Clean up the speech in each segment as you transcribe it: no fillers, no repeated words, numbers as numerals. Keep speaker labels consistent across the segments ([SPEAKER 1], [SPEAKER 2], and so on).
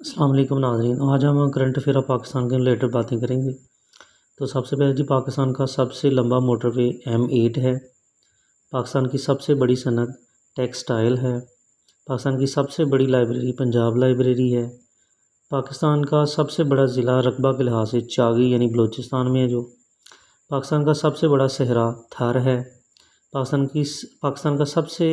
[SPEAKER 1] अस्सलाम वालेकुम नाज़रीन। आज हम करंट अफेयर ऑफ पाकिस्तान के रिलेटेड बातें करेंगे। तो सबसे पहले जी, पाकिस्तान का सबसे लंबा मोटरवे M8 है। पाकिस्तान की सबसे बड़ी सनत टेक्सटाइल है। पाकिस्तान की सबसे बड़ी लाइब्रेरी पंजाब लाइब्रेरी है। पाकिस्तान का सबसे बड़ा ज़िला रकबा के लिहाज से चागी यानी बलूचिस्तान में है। जो पाकिस्तान का सबसे बड़ा सहरा थर है। पाकिस्तान का सबसे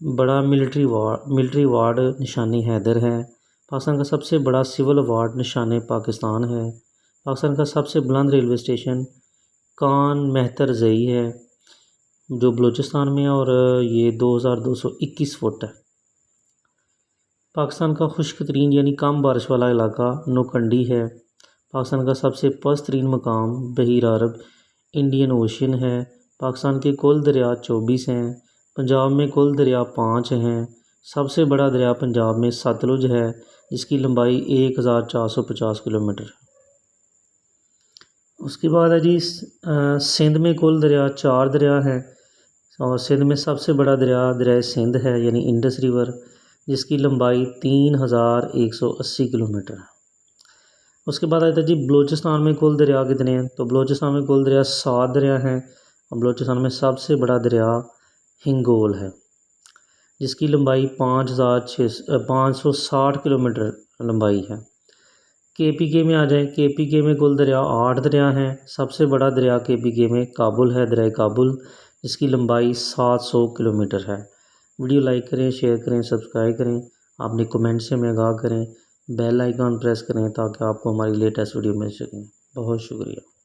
[SPEAKER 1] बड़ा मिलिट्री वार्ड निशानी हैदर है। पाकिस्तान का सबसे बड़ा सिविल अवार्ड निशान पाकिस्तान है। पाकिस्तान का सबसे बुलंद रेलवे स्टेशन कान मेहतर ज़ई है जो बलूचिस्तान में है, और ये 2221 फुट है। पाकिस्तान का खुश्क तरीन यानी कम बारिश वाला इलाका नौकंडी है। पाकिस्तान का सबसे पस्त तरीन मकाम बहीर अरब इंडियन ओशन है। पाकिस्तान के कुल दरिया 24 हैं। पंजाब में कुल दरिया 5 हैं। सबसे बड़ा दरिया पंजाब में सतलुज है जिसकी लंबाई 1450 किलोमीटर है। उसके बाद है जी, सिंध में कुल दरिया 4 दरिया हैं, और सिंध में सबसे बड़ा दरिया सिंध है यानी इंडस रिवर, जिसकी लंबाई 3180 किलोमीटर है। उसके बाद आता है जी, बलूचिस्तान में कुल दरिया कितने हैं। तो बलूचिस्तान में कुल दरिया 7 दरिया हैं, और बलूचिस्तान में सबसे बड़ा दरिया हिंगोल है जिसकी लंबाई 560 किलोमीटर लंबाई है। KPK में आ जाए, KPK में कुल दरिया 8 दरिया हैं। सबसे बड़ा दरिया KPK में काबुल है, दरिया काबुल, जिसकी लंबाई 700 किलोमीटर है। वीडियो लाइक करें, शेयर करें, सब्सक्राइब करें, अपने कमेंट से हमें आगाह करें, बेल आइकन प्रेस करें ताकि आपको हमारी लेटेस्ट वीडियो मिल सकें। बहुत शुक्रिया।